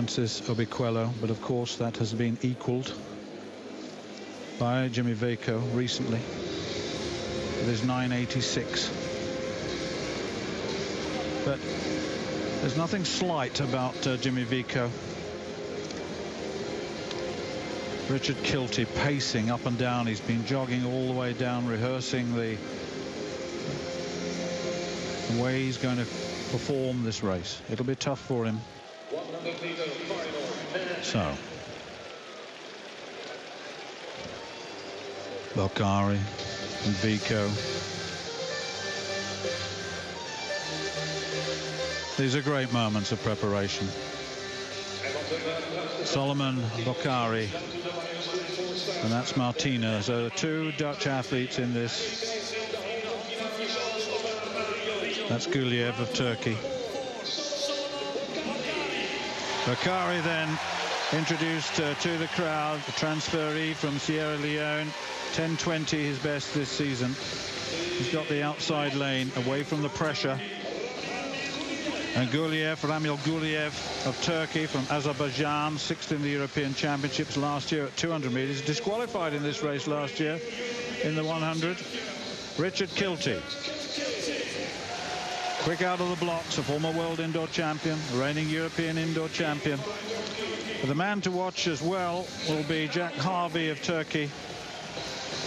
Francis Obiquelo, but of course that has been equalled by Jimmy Vaco recently with his 9.86. But there's nothing slight about Jimmy Vaco. Richard Kilty pacing up and down. He's been jogging all the way down, rehearsing the way he's going to perform this race. It'll be tough for him. So Bokhari and Vaco. These are great moments of preparation. Solomon, Bokhari, and that's Martina. So the two Dutch athletes in this. That's Guliev of Turkey. Bokhari then introduced to the crowd, the transferee from Sierra Leone. 10.20 his best this season. He's got the outside lane away from the pressure. And Guliev, Ramil Guliev of Turkey from Azerbaijan, sixth in the European Championships last year at 200 meters, disqualified in this race last year in the 100. Richard Kilty, quick out of the blocks, a former world indoor champion, reigning European indoor champion. But the man to watch as well will be Jack Harvey of Turkey.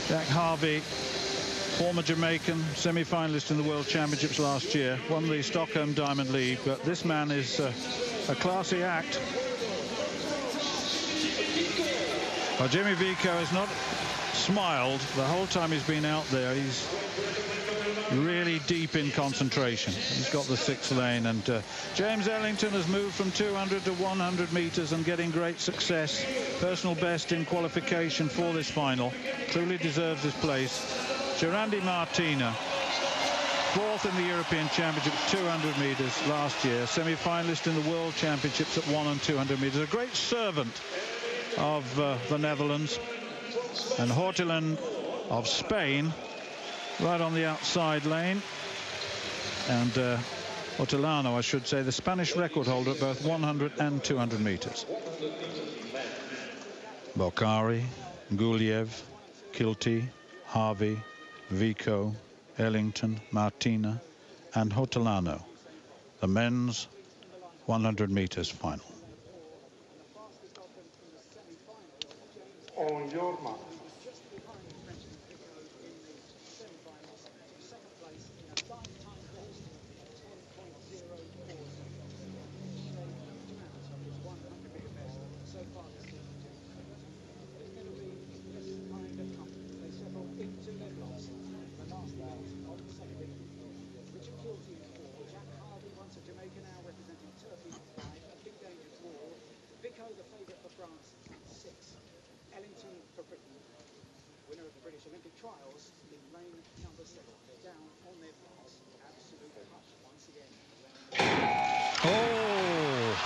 Jack Harvey, former Jamaican, semi-finalist in the World Championships last year, won the Stockholm Diamond League, but this man is a classy act. Well, Jimmy Vaco has not smiled the whole time he's been out there. He's really deep in concentration. He's got the sixth lane, and James Ellington has moved from 200 to 100 meters and getting great success. Personal best in qualification for this final. Truly deserves his place. Gerandi Martina, fourth in the European Championships, 200 meters last year, semi-finalist in the World Championships at 100 and 200 meters. A great servant of the Netherlands. And Hortelin of Spain, right on the outside lane. And Hortelano, I should say, the Spanish record holder at both 100 and 200 meters. Bokhari, Guliev, Kilty, Harvey, Vaco, Ellington, Martina, and Hortelano. The men's 100 meters final. On your mark.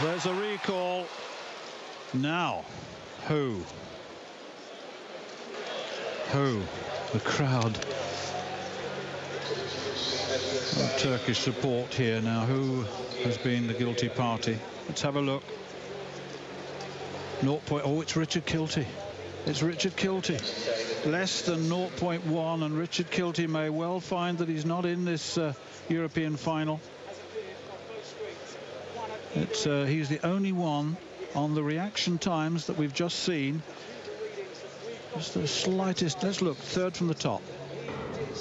There's a recall. Now, who? The crowd. Turkish support here now. Who has been the guilty party? Let's have a look. Oh, it's Richard Kilty. It's Richard Kilty. Less than 0.1, and Richard Kilty may well find that he's not in this European final. He's the only one on the reaction times that we've just seen. Just the slightest. Let's look, third from the top.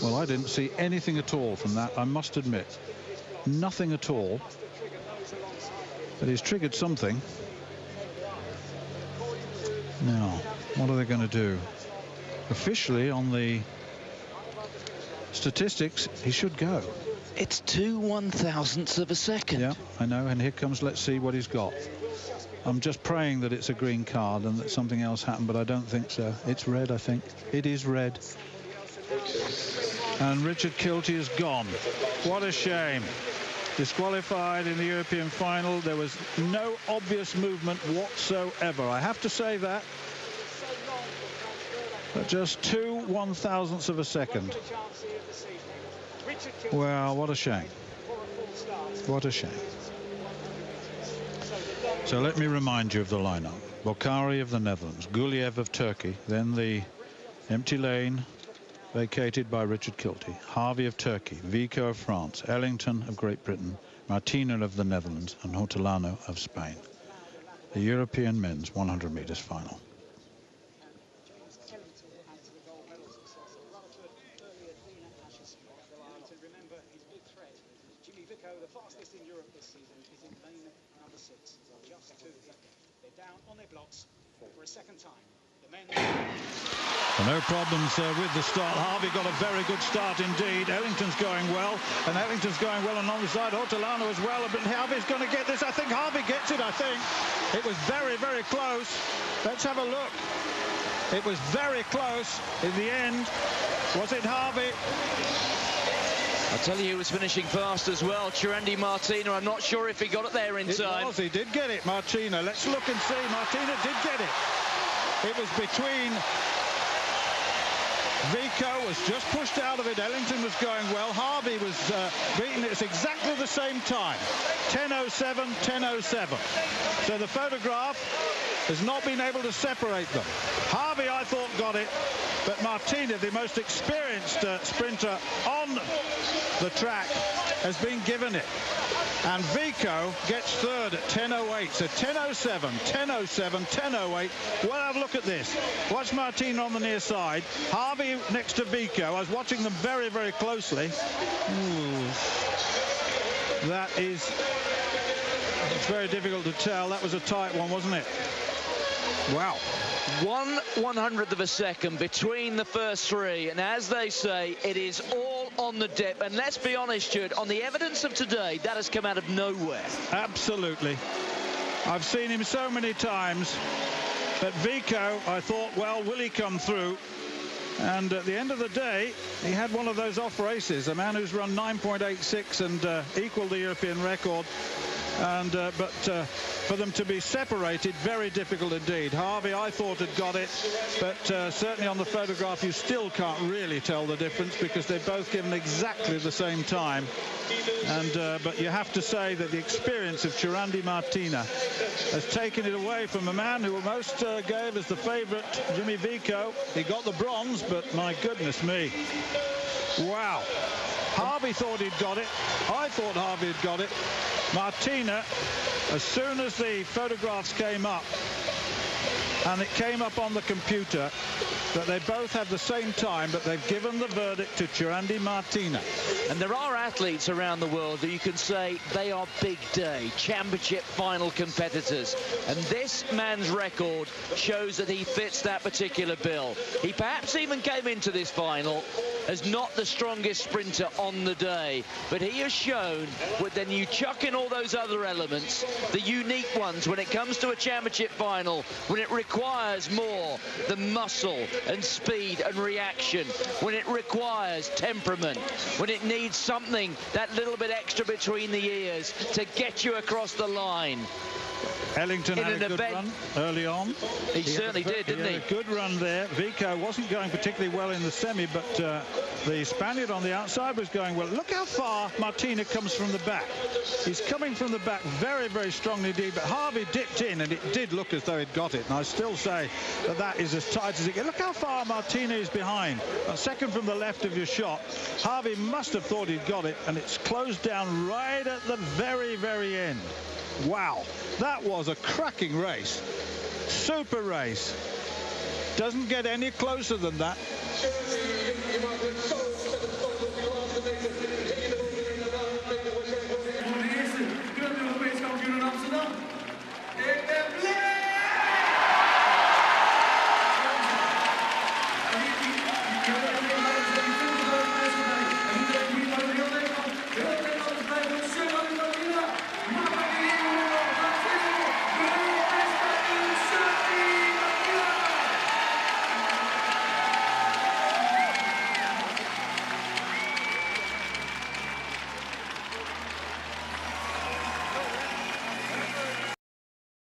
Well, I didn't see anything at all from that, I must admit. Nothing at all. But he's triggered something. Now, what are they going to do? Officially, on the statistics, he should go. It's 2 1,000ths of a second. Yeah, I know, and here comes, let's see what he's got. I'm just praying that it's a green card and that something else happened, but I don't think so. It's red, I think. It is red. And Richard Kilty is gone. What a shame. Disqualified in the European final. There was no obvious movement whatsoever. I have to say that. But just 2 1,000ths of a second. Well, what a shame. What a shame. So let me remind you of the lineup. Bokhari of the Netherlands, Guliev of Turkey, then the empty lane vacated by Richard Kilty, Harvey of Turkey, Vico of France, Ellington of Great Britain, Martina of the Netherlands, and Hortolano of Spain. The European men's 100 meters final. The fastest in Europe this season is in lane number 6. So just two. They're down on their blocks for a second time. The men. No problems with the start. Harvey got a very good start indeed. Ellington's going well, and Ellington's going well on the side. Hortolano as well, but Harvey's going to get this. I think Harvey gets it, I think. It was very, very close. Let's have a look. It was very close in the end. Was it Harvey? I'll tell you, he was finishing fast as well. Chirandi Martina, I'm not sure if he got it there in time. It was, he did get it, Martina. Let's look and see. Martina did get it. It was between... Vico was just pushed out of it. Ellington was going well. Harvey was beaten. It's exactly the same time. 10:07, 10:07. So the photograph has not been able to separate them. Harvey, I thought, got it. But Martina, the most experienced sprinter on the track, has been given it. And Vico gets third at 10:08. So 10:07, 10:07, 10:08. Well, have a look at this. Watch Martina on the near side. Harvey next to Vico. I was watching them very, very closely. Ooh. That is... It's very difficult to tell. That was a tight one, wasn't it? Wow. 1/100th of a second between the first three, and as they say, it is all on the dip. And let's be honest, Stuart, on the evidence of today, that has come out of nowhere. Absolutely. I've seen him so many times, but Vico, I thought, well, will he come through? And at the end of the day, he had one of those off races, a man who's run 9.86 and equaled the European record. And but for them to be separated, very difficult indeed. Harvey, I thought, had got it, but certainly on the photograph you still can't really tell the difference because they're both given exactly the same time. And but you have to say that the experience of Chirandi Martina has taken it away from a man who most gave as the favourite, Jimmy Vico. He got the bronze, but my goodness me. Wow. Harvey thought he'd got it. I thought Harvey had got it. Martina, as soon as the photographs came up, and it came up on the computer that they both have the same time, but they've given the verdict to Chirandi Martina. And there are athletes around the world who you can say they are big day, championship final competitors. And this man's record shows that he fits that particular bill. He perhaps even came into this final as not the strongest sprinter on the day, but he has shown that then you chuck in all those other elements, the unique ones, when it comes to a championship final, when it requires more than muscle and speed and reaction, when it requires temperament, when it needs something that little bit extra between the ears to get you across the line. Ellington had a good run early on. He certainly did, didn't he? Had a good run there. Vico wasn't going particularly well in the semi, but the Spaniard on the outside was going well. Look how far Martina comes from the back. He's coming from the back very, very strongly indeed, but Harvey dipped in, and it did look as though he'd got it, and I still say that that is as tight as it gets. Look how far Martina is behind. A second from the left of your shot. Harvey must have thought he'd got it, and it's closed down right at the very, very end. Wow, that was a cracking race. Super race. Doesn't get any closer than that.